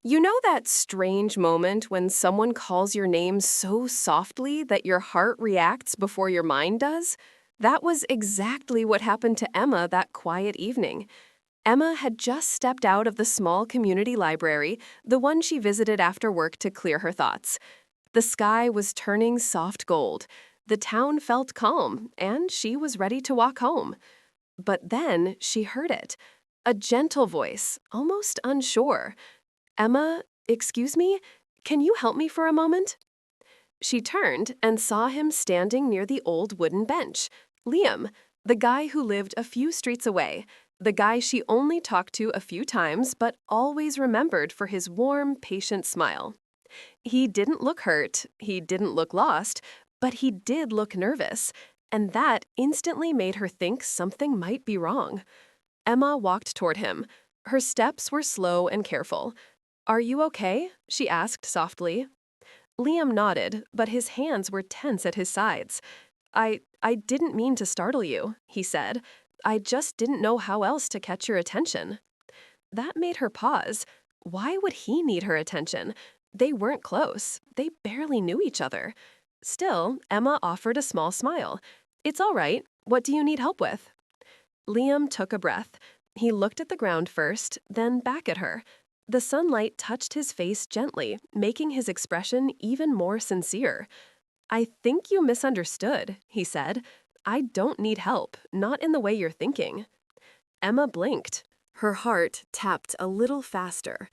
You know that strange moment when someone calls your name so softly that your heart reacts before your mind does? That was exactly what happened to Emma that quiet evening. Emma had just stepped out of the small community library, the one she visited after work to clear her thoughts. The sky was turning soft gold. The town felt calm, and she was ready to walk home. But then she heard it. A gentle voice, almost unsure. Emma, excuse me, can you help me for a moment? She turned and saw him standing near the old wooden bench. Liam, the guy who lived a few streets away, the guy she only talked to a few times but always remembered for his warm, patient smile. He didn't look hurt, he didn't look lost, but he did look nervous, and that instantly made her think something might be wrong. Emma walked toward him. Her steps were slow and careful. "Are you okay?" she asked softly. Liam nodded, but his hands were tense at his sides. I didn't mean to startle you," he said. "I just didn't know how else to catch your attention." That made her pause. Why would he need her attention? They weren't close. They barely knew each other. Still, Emma offered a small smile. "It's all right. What do you need help with?" Liam took a breath. He looked at the ground first, then back at her. The sunlight touched his face gently, making his expression even more sincere. "I think you misunderstood," he said. "I don't need help, not in the way you're thinking." Emma blinked. Her heart tapped a little faster.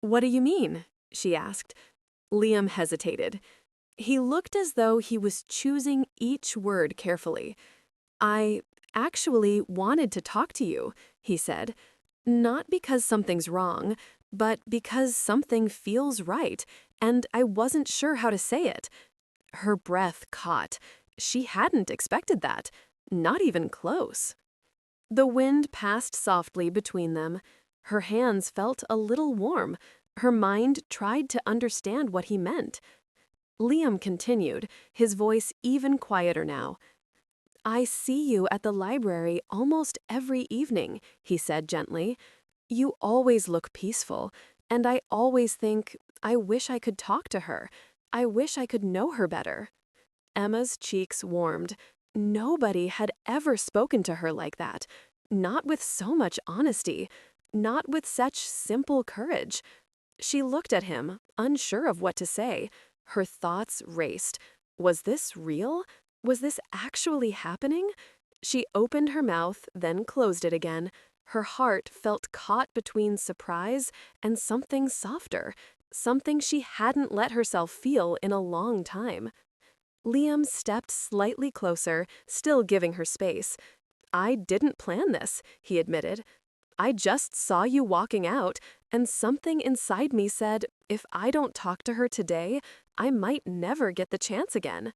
"What do you mean?" she asked. Liam hesitated. He looked as though he was choosing each word carefully. "I actually wanted to talk to you," he said. "Not because something's wrong, but because something feels right, and I wasn't sure how to say it." Her breath caught. She hadn't expected that. Not even close. The wind passed softly between them. Her hands felt a little warm. Her mind tried to understand what he meant. Liam continued, his voice even quieter now. "I see you at the library almost every evening," he said gently. "You always look peaceful, and I always think, I wish I could talk to her. I wish I could know her better." Emma's cheeks warmed. Nobody had ever spoken to her like that. Not with so much honesty. Not with such simple courage. She looked at him, unsure of what to say. Her thoughts raced. Was this real? Was this actually happening? She opened her mouth, then closed it again. Her heart felt caught between surprise and something softer, something she hadn't let herself feel in a long time. Liam stepped slightly closer, still giving her space. "I didn't plan this," he admitted. "I just saw you walking out, and something inside me said, if I don't talk to her today, I might never get the chance again."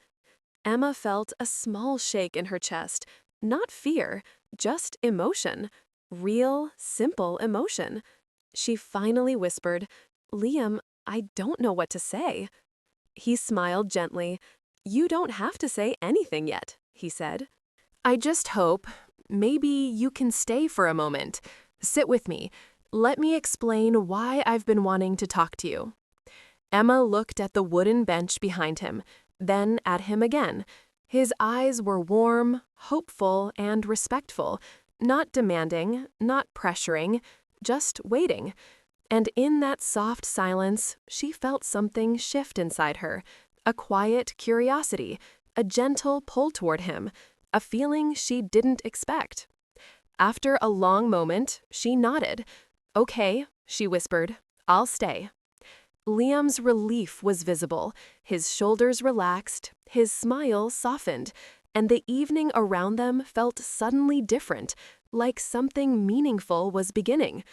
Emma felt a small shake in her chest. Not fear, just emotion. Real, simple emotion. She finally whispered, "Liam, I don't know what to say." He smiled gently. "You don't have to say anything yet," he said. "I just hope, maybe you can stay for a moment. Sit with me. Let me explain why I've been wanting to talk to you." Emma looked at the wooden bench behind him, then at him again. His eyes were warm, hopeful, and respectful, not demanding, not pressuring, just waiting. And in that soft silence, she felt something shift inside her, a quiet curiosity, a gentle pull toward him, a feeling she didn't expect. After a long moment, she nodded. "Okay," she whispered, "I'll stay." Liam's relief was visible, his shoulders relaxed, his smile softened, and the evening around them felt suddenly different, like something meaningful was beginning.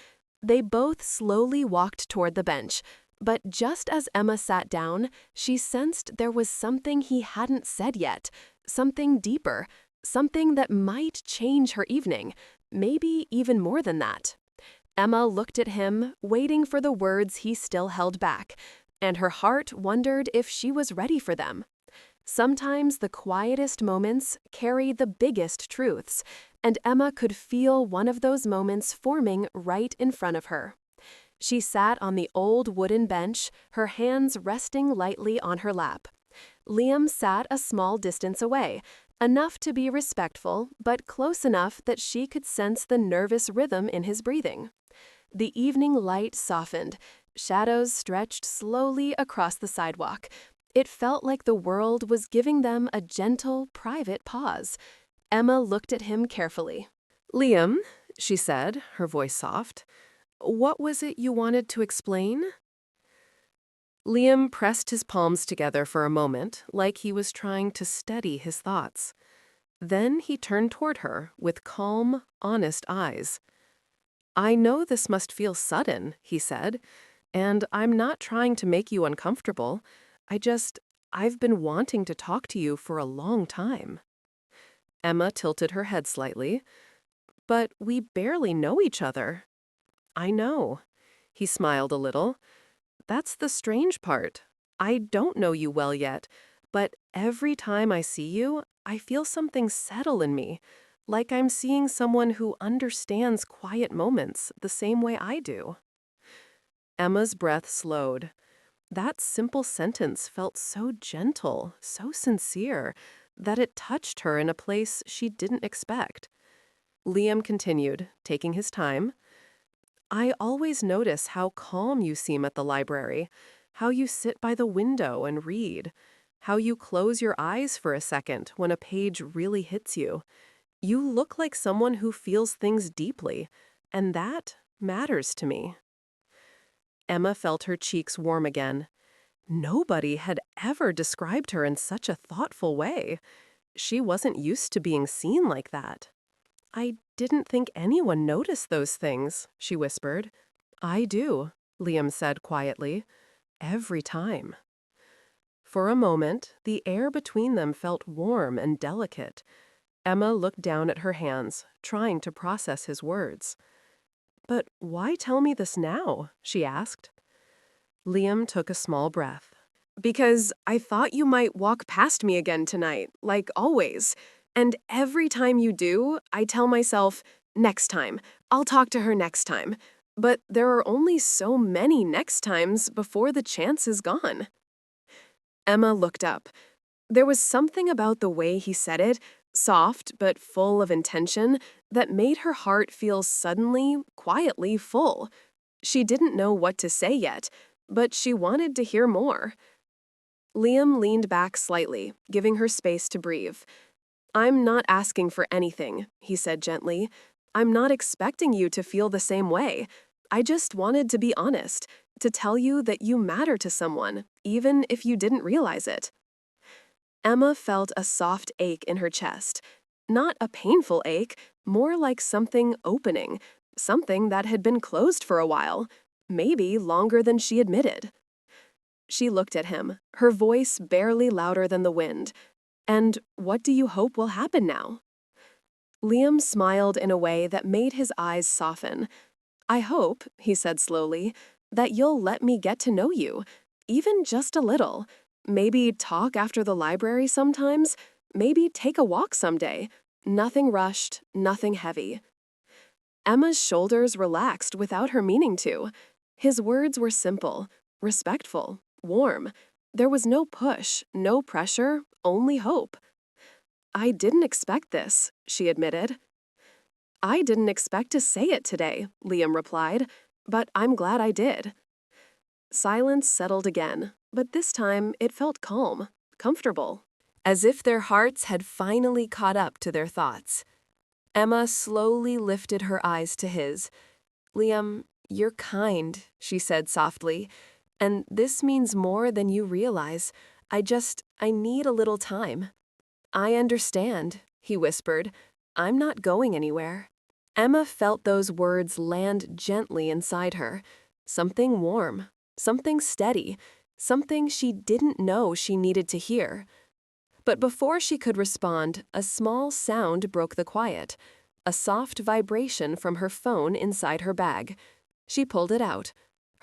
They both slowly walked toward the bench, but just as Emma sat down, she sensed there was something he hadn't said yet, something deeper, something that might change her evening, maybe even more than that. Emma looked at him, waiting for the words he still held back, and her heart wondered if she was ready for them. Sometimes the quietest moments carry the biggest truths, and Emma could feel one of those moments forming right in front of her. She sat on the old wooden bench, her hands resting lightly on her lap. Liam sat a small distance away, enough to be respectful, but close enough that she could sense the nervous rhythm in his breathing. The evening light softened. Shadows stretched slowly across the sidewalk. It felt like the world was giving them a gentle, private pause. Emma looked at him carefully. "Liam," she said, her voice soft, "what was it you wanted to explain?" Liam pressed his palms together for a moment, like he was trying to steady his thoughts. Then he turned toward her with calm, honest eyes. "I know this must feel sudden," he said, "and I'm not trying to make you uncomfortable. I've been wanting to talk to you for a long time." Emma tilted her head slightly. "But we barely know each other." "I know." He smiled a little. "That's the strange part. I don't know you well yet, but every time I see you, I feel something settle in me, like I'm seeing someone who understands quiet moments the same way I do." Emma's breath slowed. That simple sentence felt so gentle, so sincere, that it touched her in a place she didn't expect. Liam continued, taking his time. "I always notice how calm you seem at the library, how you sit by the window and read, how you close your eyes for a second when a page really hits you. You look like someone who feels things deeply, and that matters to me." Emma felt her cheeks warm again. Nobody had ever described her in such a thoughtful way. She wasn't used to being seen like that. "I didn't think anyone noticed those things," she whispered. "I do," Liam said quietly. "Every time." For a moment, the air between them felt warm and delicate. Emma looked down at her hands, trying to process his words. "But why tell me this now?" she asked. Liam took a small breath. "Because I thought you might walk past me again tonight, like always. And every time you do, I tell myself, next time, I'll talk to her next time. But there are only so many next times before the chance is gone." Emma looked up. There was something about the way he said it, soft but full of intention, that made her heart feel suddenly, quietly full. She didn't know what to say yet, but she wanted to hear more. Liam leaned back slightly, giving her space to breathe. "I'm not asking for anything," he said gently. "I'm not expecting you to feel the same way. I just wanted to be honest, to tell you that you matter to someone, even if you didn't realize it." Emma felt a soft ache in her chest. Not a painful ache, more like something opening, something that had been closed for a while, maybe longer than she admitted. She looked at him, her voice barely louder than the wind. "And what do you hope will happen now?" Liam smiled in a way that made his eyes soften. "I hope," he said slowly, "that you'll let me get to know you, even just a little. Maybe talk after the library sometimes, maybe take a walk someday. Nothing rushed, nothing heavy." Emma's shoulders relaxed without her meaning to. His words were simple, respectful, warm. There was no push, no pressure, only hope. "I didn't expect this," she admitted. "I didn't expect to say it today," Liam replied, "but I'm glad I did." Silence settled again, but this time it felt calm, comfortable, as if their hearts had finally caught up to their thoughts. Emma slowly lifted her eyes to his. "Liam, you're kind," she said softly, "and this means more than you realize. I need a little time." "I understand," he whispered. "I'm not going anywhere." Emma felt those words land gently inside her. Something warm, something steady, something she didn't know she needed to hear. But before she could respond, a small sound broke the quiet, a soft vibration from her phone inside her bag. She pulled it out.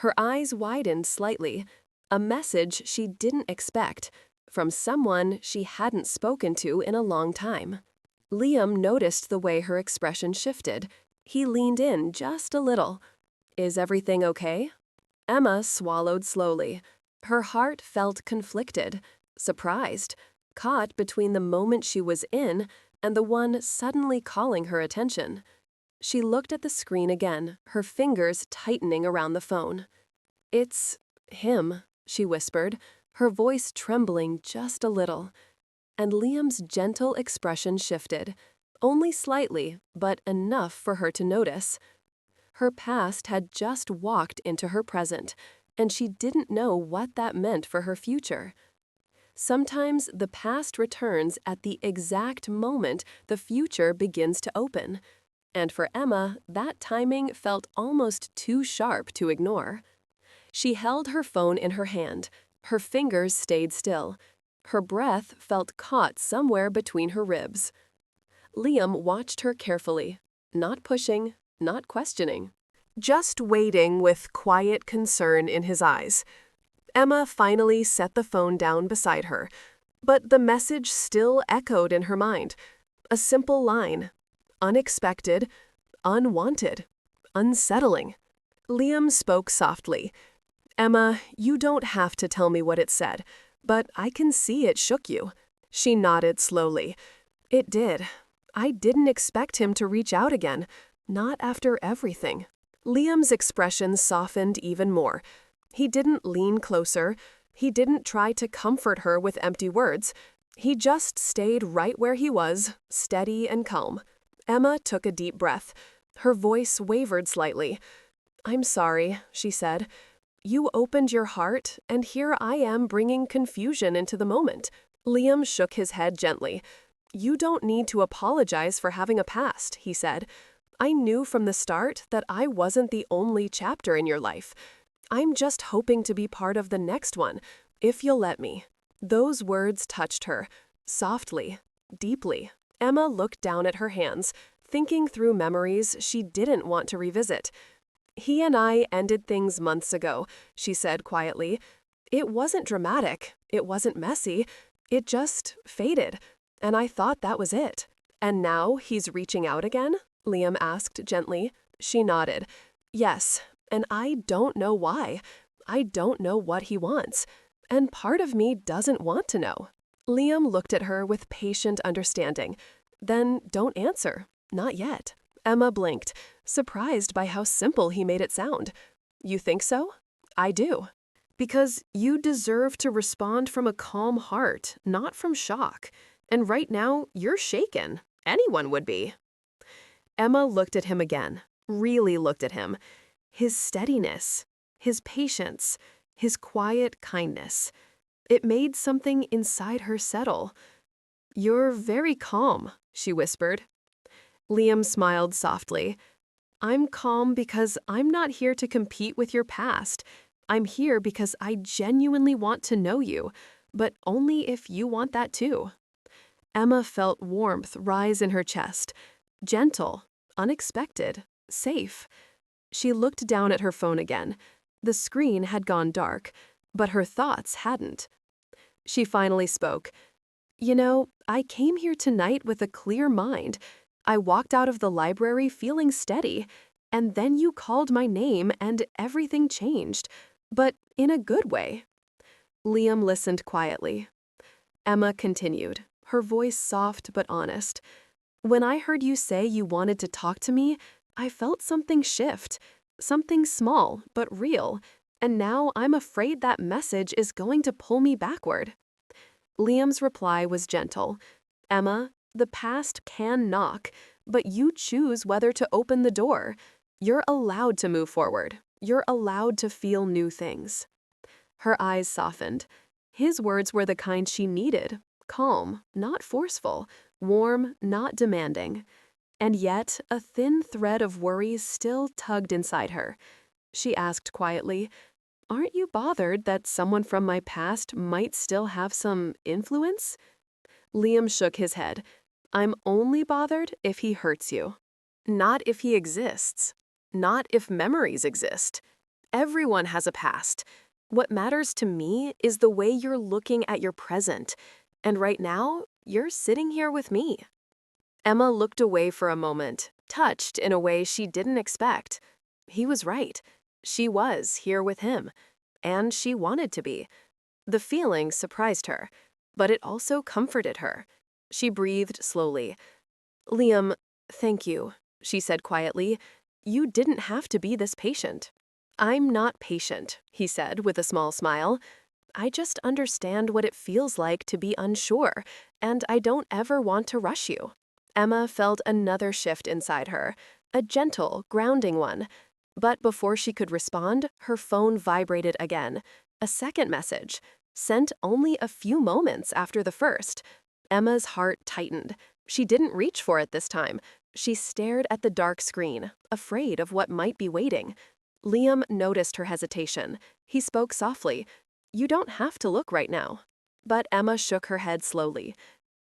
Her eyes widened slightly. A message she didn't expect, from someone she hadn't spoken to in a long time. Liam noticed the way her expression shifted. He leaned in just a little. "Is everything okay?" Emma swallowed slowly. Her heart felt conflicted, surprised, caught between the moment she was in and the one suddenly calling her attention. She looked at the screen again, her fingers tightening around the phone. "It's him," she whispered, her voice trembling just a little. And Liam's gentle expression shifted, only slightly, but enough for her to notice. Her past had just walked into her present, and she didn't know what that meant for her future. Sometimes the past returns at the exact moment the future begins to open. And for Emma, that timing felt almost too sharp to ignore. She held her phone in her hand. Her fingers stayed still. Her breath felt caught somewhere between her ribs. Liam watched her carefully, not pushing, not questioning, just waiting with quiet concern in his eyes. Emma finally set the phone down beside her, but the message still echoed in her mind. A simple line. Unexpected, unwanted, unsettling. Liam spoke softly. "Emma, you don't have to tell me what it said, but I can see it shook you." She nodded slowly. "It did. I didn't expect him to reach out again, not after everything." Liam's expression softened even more. He didn't lean closer. He didn't try to comfort her with empty words. He just stayed right where he was, steady and calm. Emma took a deep breath. Her voice wavered slightly. "I'm sorry," she said. "You opened your heart, and here I am bringing confusion into the moment." Liam shook his head gently. "You don't need to apologize for having a past," he said. "I knew from the start that I wasn't the only chapter in your life. I'm just hoping to be part of the next one, if you'll let me." Those words touched her, softly, deeply. Emma looked down at her hands, thinking through memories she didn't want to revisit. "He and I ended things months ago," she said quietly. "It wasn't dramatic, it wasn't messy, it just faded, and I thought that was it." "And now he's reaching out again?" Liam asked gently. She nodded. "Yes, and I don't know why. I don't know what he wants, and part of me doesn't want to know." Liam looked at her with patient understanding. "Then don't answer. Not yet." Emma blinked, surprised by how simple he made it sound. "You think so?" "I do. Because you deserve to respond from a calm heart, not from shock. And right now, you're shaken. Anyone would be." Emma looked at him again, really looked at him. His steadiness, his patience, his quiet kindness. It made something inside her settle. "You're very calm," she whispered. Liam smiled softly. "I'm calm because I'm not here to compete with your past. I'm here because I genuinely want to know you, but only if you want that too." Emma felt warmth rise in her chest. Gentle, unexpected, safe. She looked down at her phone again. The screen had gone dark, but her thoughts hadn't. She finally spoke. "You know, I came here tonight with a clear mind. I walked out of the library feeling steady, and then you called my name and everything changed, but in a good way." Liam listened quietly. Emma continued, her voice soft but honest. "When I heard you say you wanted to talk to me, I felt something shift, something small but real, and now I'm afraid that message is going to pull me backward." Liam's reply was gentle. "Emma, the past can knock, but you choose whether to open the door. You're allowed to move forward. You're allowed to feel new things." Her eyes softened. His words were the kind she needed, calm, not forceful, warm, not demanding. And yet, a thin thread of worries still tugged inside her. She asked quietly, "Aren't you bothered that someone from my past might still have some influence?" Liam shook his head. "I'm only bothered if he hurts you. Not if he exists. Not if memories exist. Everyone has a past. What matters to me is the way you're looking at your present. And right now, you're sitting here with me." Emma looked away for a moment, touched in a way she didn't expect. He was right. She was here with him, and she wanted to be. The feeling surprised her, but it also comforted her. She breathed slowly. "Liam, thank you," she said quietly. "You didn't have to be this patient." "I'm not patient," he said with a small smile. "I just understand what it feels like to be unsure, and I don't ever want to rush you." Emma felt another shift inside her, a gentle, grounding one. But before she could respond, her phone vibrated again. A second message, sent only a few moments after the first. Emma's heart tightened. She didn't reach for it this time. She stared at the dark screen, afraid of what might be waiting. Liam noticed her hesitation. He spoke softly. "You don't have to look right now." But Emma shook her head slowly.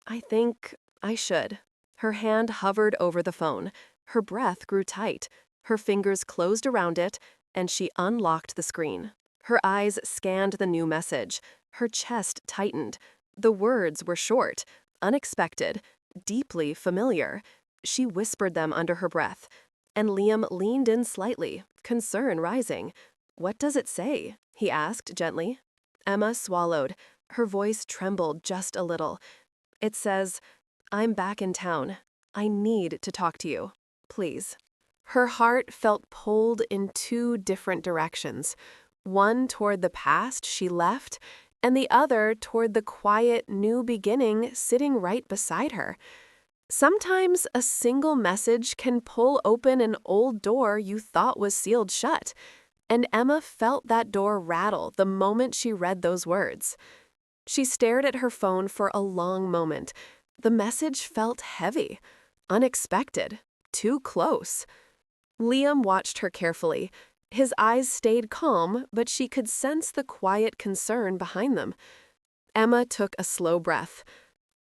"I think I should." Her hand hovered over the phone. Her breath grew tight. Her fingers closed around it, and she unlocked the screen. Her eyes scanned the new message. Her chest tightened. The words were short, unexpected, deeply familiar. She whispered them under her breath, and Liam leaned in slightly, concern rising. "What does it say?" he asked gently. Emma swallowed. Her voice trembled just a little. It says, "I'm back in town. I need to talk to you. Please." Her heart felt pulled in two different directions, one toward the past she left, and the other toward the quiet new beginning sitting right beside her. Sometimes a single message can pull open an old door you thought was sealed shut, and Emma felt that door rattle the moment she read those words. She stared at her phone for a long moment. The message felt heavy, unexpected, too close. Liam watched her carefully. His eyes stayed calm, but she could sense the quiet concern behind them. Emma took a slow breath.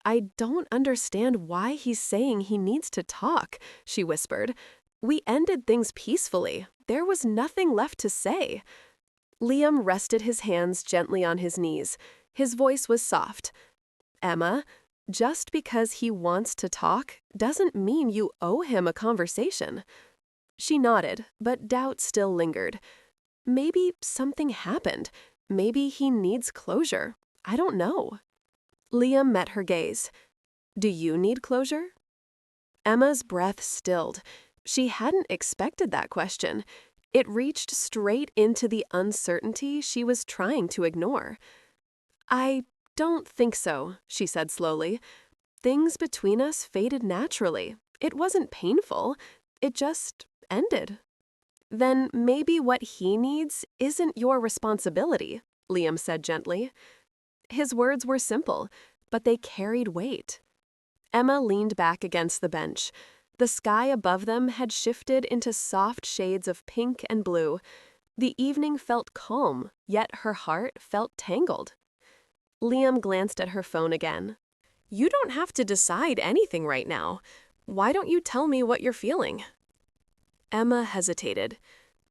"I don't understand why he's saying he needs to talk," she whispered. "We ended things peacefully. There was nothing left to say." Liam rested his hands gently on his knees. His voice was soft. "Emma, just because he wants to talk doesn't mean you owe him a conversation." She nodded, but doubt still lingered. Maybe something happened. Maybe he needs closure. I don't know. Liam met her gaze. "Do you need closure?" Emma's breath stilled. She hadn't expected that question. It reached straight into the uncertainty she was trying to ignore. "I don't think so," she said slowly. "Things between us faded naturally. It wasn't painful. It just ended." "Then maybe what he needs isn't your responsibility," Liam said gently. His words were simple, but they carried weight. Emma leaned back against the bench. The sky above them had shifted into soft shades of pink and blue. The evening felt calm, yet her heart felt tangled. Liam glanced at her phone again. "You don't have to decide anything right now. Why don't you tell me what you're feeling?" Emma hesitated.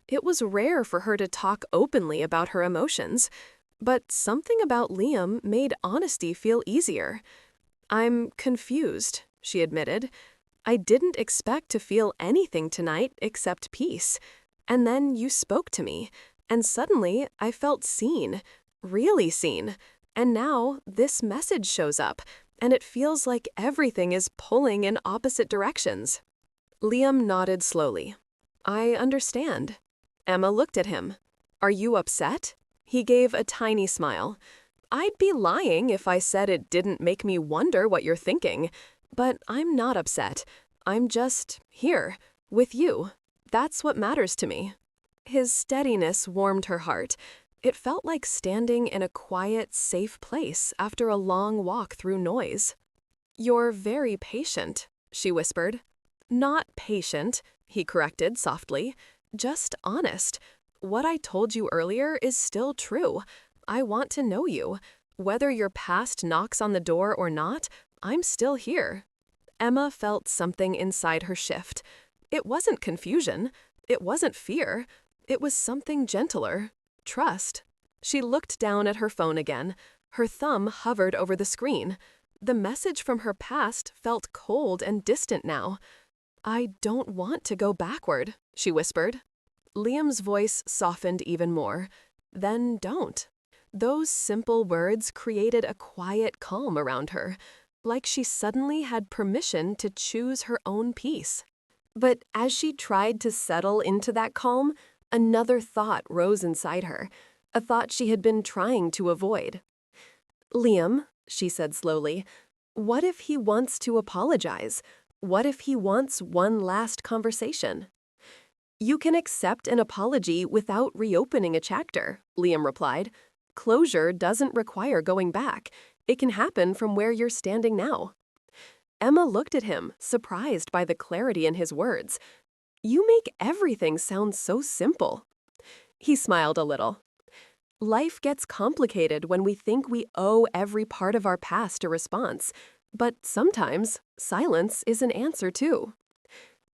It was rare for her to talk openly about her emotions, but something about Liam made honesty feel easier. "I'm confused," she admitted. "I didn't expect to feel anything tonight except peace. And then you spoke to me, and suddenly I felt seen, really seen. And now this message shows up, and it feels like everything is pulling in opposite directions." Liam nodded slowly. "I understand." Emma looked at him. "Are you upset?" He gave a tiny smile. "I'd be lying if I said it didn't make me wonder what you're thinking. But I'm not upset. I'm just here, with you. That's what matters to me." His steadiness warmed her heart. It felt like standing in a quiet, safe place after a long walk through noise. "You're very patient," she whispered. "Not patient," he corrected softly. "Just honest. What I told you earlier is still true. I want to know you. Whether your past knocks on the door or not, I'm still here." Emma felt something inside her shift. It wasn't confusion. It wasn't fear. It was something gentler. Trust. She looked down at her phone again. Her thumb hovered over the screen. The message from her past felt cold and distant now. "I don't want to go backward," she whispered. Liam's voice softened even more. Then don't. Those simple words created a quiet calm around her, like she suddenly had permission to choose her own peace. But as she tried to settle into that calm, another thought rose inside her, a thought she had been trying to avoid. Liam, she said slowly, what if he wants to apologize? What if he wants one last conversation? You can accept an apology without reopening a chapter, Liam replied. Closure doesn't require going back. It can happen from where you're standing now. Emma looked at him, surprised by the clarity in his words. You make everything sound so simple. He smiled a little. Life gets complicated when we think we owe every part of our past a response, but sometimes silence is an answer too.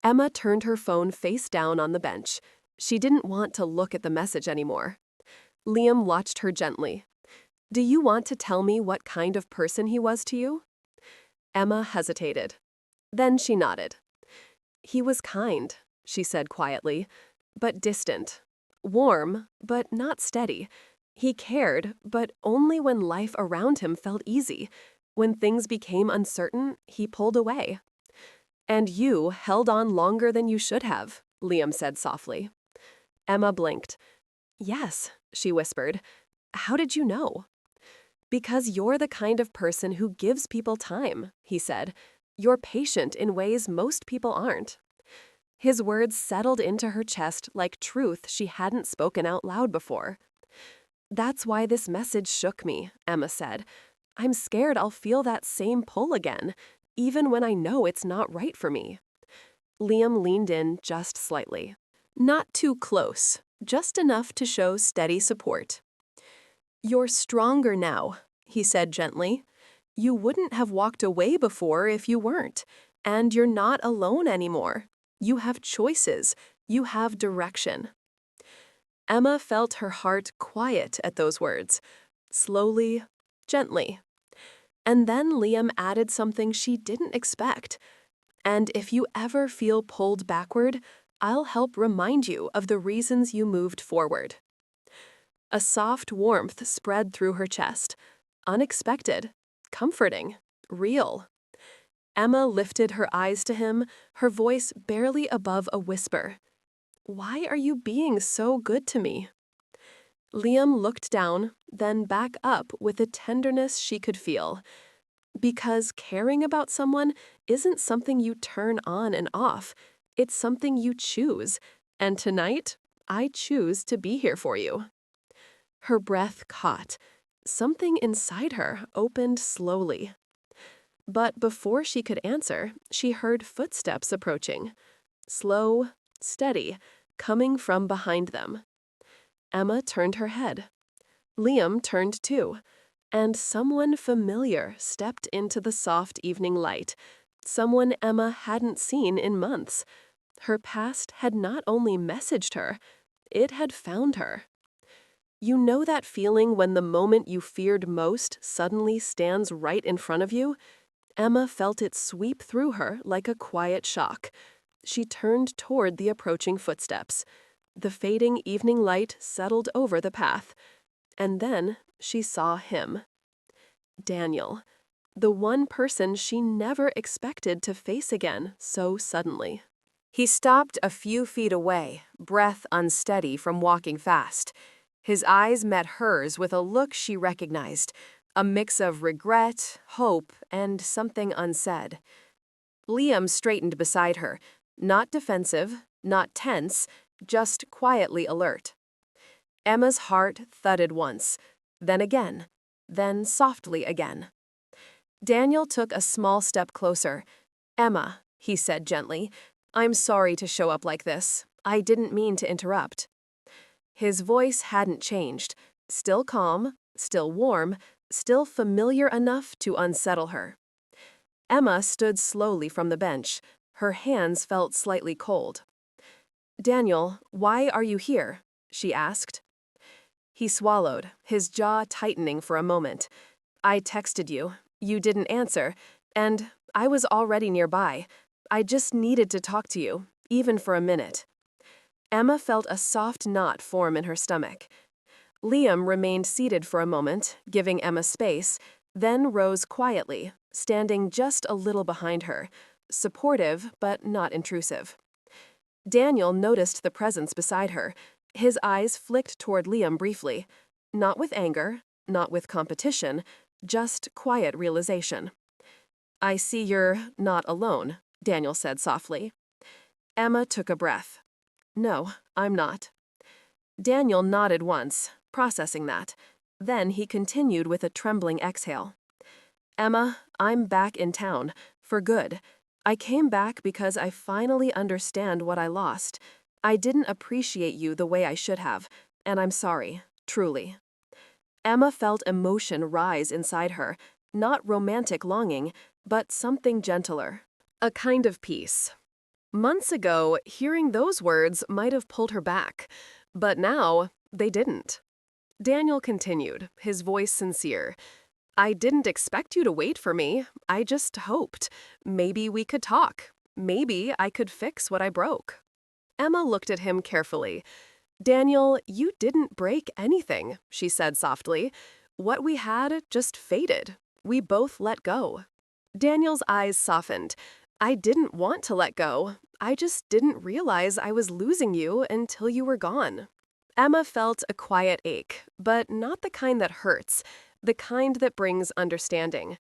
Emma turned her phone face down on the bench. She didn't want to look at the message anymore. Liam watched her gently. Do you want to tell me what kind of person he was to you? Emma hesitated. Then she nodded. He was kind, she said quietly, but distant. Warm, but not steady. He cared, but only when life around him felt easy. When things became uncertain, he pulled away. And you held on longer than you should have, Liam said softly. Emma blinked. Yes, she whispered. How did you know? Because you're the kind of person who gives people time, he said. You're patient in ways most people aren't. His words settled into her chest like truth she hadn't spoken out loud before. That's why this message shook me, Emma said. I'm scared I'll feel that same pull again, even when I know it's not right for me. Liam leaned in just slightly. Not too close, just enough to show steady support. You're stronger now, he said gently. You wouldn't have walked away before if you weren't, and you're not alone anymore. You have choices. You have direction. Emma felt her heart quiet at those words, slowly, gently. And then Liam added something she didn't expect. And if you ever feel pulled backward, I'll help remind you of the reasons you moved forward. A soft warmth spread through her chest. Unexpected, comforting, real. Emma lifted her eyes to him, her voice barely above a whisper. Why are you being so good to me? Liam looked down, then back up with a tenderness she could feel. Because caring about someone isn't something you turn on and off. It's something you choose. And tonight, I choose to be here for you. Her breath caught. Something inside her opened slowly. But before she could answer, she heard footsteps approaching. Slow, steady, coming from behind them. Emma turned her head. Liam turned too, and someone familiar stepped into the soft evening light, someone Emma hadn't seen in months. Her past had not only messaged her, it had found her. You know that feeling when the moment you feared most suddenly stands right in front of you? Emma felt it sweep through her like a quiet shock. She turned toward the approaching footsteps. The fading evening light settled over the path. And then she saw him. Daniel. The one person she never expected to face again so suddenly. He stopped a few feet away, breath unsteady from walking fast. His eyes met hers with a look she recognized, a mix of regret, hope, and something unsaid. Liam straightened beside her, not defensive, not tense, just quietly alert. Emma's heart thudded once, then again, then softly again. Daniel took a small step closer. Emma, he said gently, I'm sorry to show up like this. I didn't mean to interrupt. His voice hadn't changed, still calm, still warm, still familiar enough to unsettle her. Emma stood slowly from the bench. Her hands felt slightly cold. Daniel, why are you here? She asked. He swallowed, his jaw tightening for a moment. I texted you. You didn't answer, and I was already nearby. I just needed to talk to you, even for a minute. Emma felt a soft knot form in her stomach. Liam remained seated for a moment, giving Emma space, then rose quietly, standing just a little behind her, supportive but not intrusive. Daniel noticed the presence beside her. His eyes flicked toward Liam briefly, not with anger, not with competition, just quiet realization. "I see you're not alone," Daniel said softly. Emma took a breath. "No, I'm not." Daniel nodded once, processing that. Then he continued with a trembling exhale. "Emma, I'm back in town, for good. I came back because I finally understand what I lost. I didn't appreciate you the way I should have, and I'm sorry, truly." Emma felt emotion rise inside her, not romantic longing, but something gentler. A kind of peace. Months ago, hearing those words might have pulled her back, but now they didn't. Daniel continued, his voice sincere. "I didn't expect you to wait for me. I just hoped. Maybe we could talk. Maybe I could fix what I broke." Emma looked at him carefully. "Daniel, you didn't break anything," she said softly. "What we had just faded. We both let go." Daniel's eyes softened. "I didn't want to let go. I just didn't realize I was losing you until you were gone." Emma felt a quiet ache, but not the kind that hurts, the kind that brings understanding.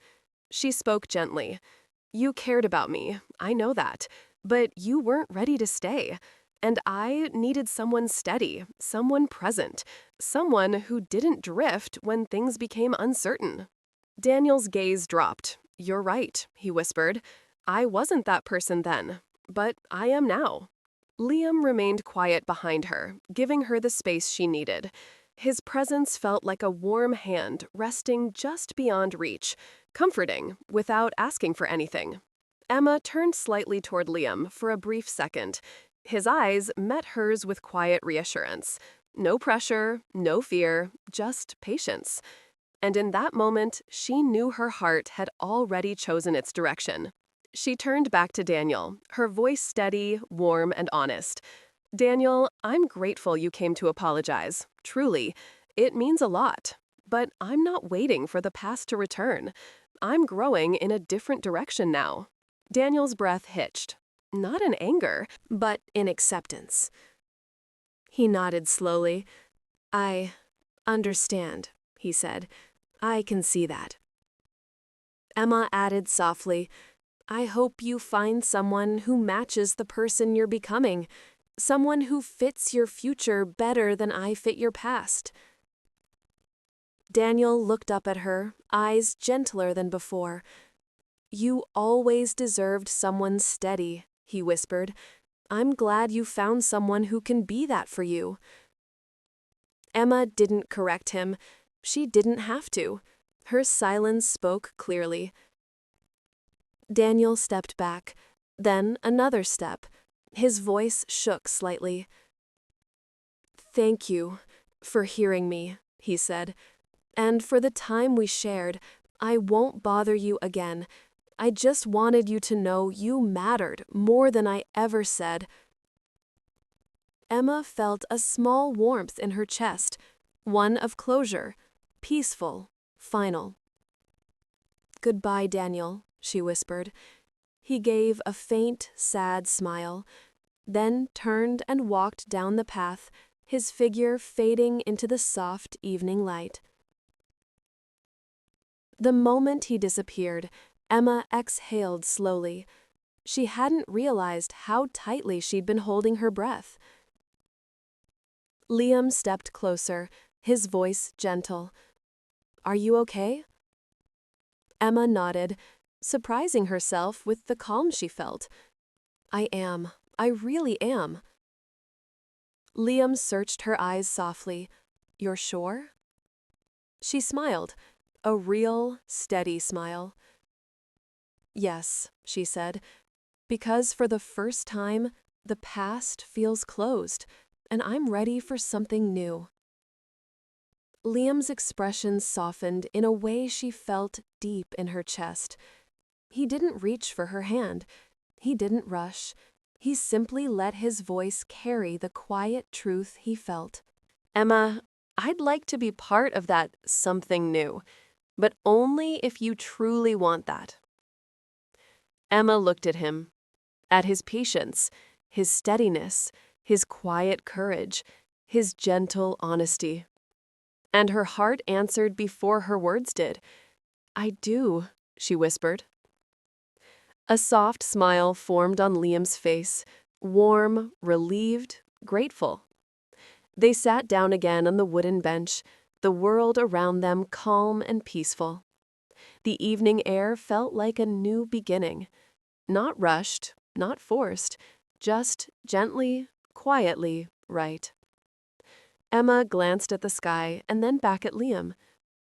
She spoke gently. "You cared about me, I know that, but you weren't ready to stay. And I needed someone steady, someone present, someone who didn't drift when things became uncertain." Daniel's gaze dropped. "You're right," he whispered. "I wasn't that person then, but I am now." Liam remained quiet behind her, giving her the space she needed. His presence felt like a warm hand resting just beyond reach, comforting without asking for anything. Emma turned slightly toward Liam for a brief second. His eyes met hers with quiet reassurance. No pressure, no fear, just patience. And in that moment, she knew her heart had already chosen its direction. She turned back to Daniel, her voice steady, warm, and honest. "Daniel, I'm grateful you came to apologize. Truly. It means a lot. But I'm not waiting for the past to return. I'm growing in a different direction now." Daniel's breath hitched. Not in anger, but in acceptance. He nodded slowly. "I understand," he said. "I can see that." Emma added softly, "I hope you find someone who matches the person you're becoming, someone who fits your future better than I fit your past." Daniel looked up at her, eyes gentler than before. "You always deserved someone steady," he whispered. "I'm glad you found someone who can be that for you." Emma didn't correct him. She didn't have to. Her silence spoke clearly. Daniel stepped back, then another step. His voice shook slightly. "Thank you for hearing me," he said. "And for the time we shared. I won't bother you again. I just wanted you to know you mattered more than I ever said." Emma felt a small warmth in her chest, one of closure, peaceful, final. "Goodbye, Daniel," she whispered. He gave a faint, sad smile, then turned and walked down the path, his figure fading into the soft evening light. The moment he disappeared, Emma exhaled slowly. She hadn't realized how tightly she'd been holding her breath. Liam stepped closer, his voice gentle. "Are you okay?" Emma nodded, surprising herself with the calm she felt. "I am. I really am." Liam searched her eyes softly. "You're sure?" She smiled, a real, steady smile. "Yes," she said, "because for the first time, the past feels closed, and I'm ready for something new." Liam's expression softened in a way she felt deep in her chest. He didn't reach for her hand. He didn't rush. He simply let his voice carry the quiet truth he felt. Emma, I'd like to be part of that something new, but only if you truly want that. Emma looked at him, at his patience, his steadiness, his quiet courage, his gentle honesty. And her heart answered before her words did. I do, she whispered. A soft smile formed on Liam's face, warm, relieved, grateful. They sat down again on the wooden bench, the world around them calm and peaceful. The evening air felt like a new beginning, not rushed, not forced, just gently, quietly right. Emma glanced at the sky and then back at Liam.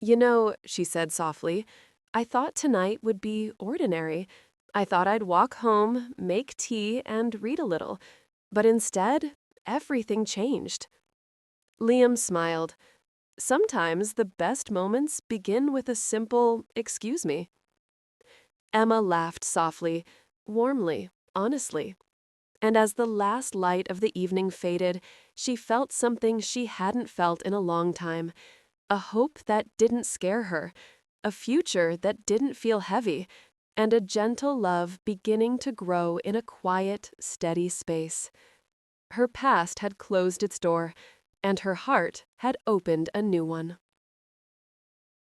You know, she said softly, I thought tonight would be ordinary. I thought I'd walk home, make tea, and read a little. But instead, everything changed. Liam smiled. Sometimes the best moments begin with a simple, excuse me. Emma laughed softly, warmly, honestly. And as the last light of the evening faded, she felt something she hadn't felt in a long time. A hope that didn't scare her, a future that didn't feel heavy, and a gentle love beginning to grow in a quiet, steady space. Her past had closed its door, and her heart had opened a new one.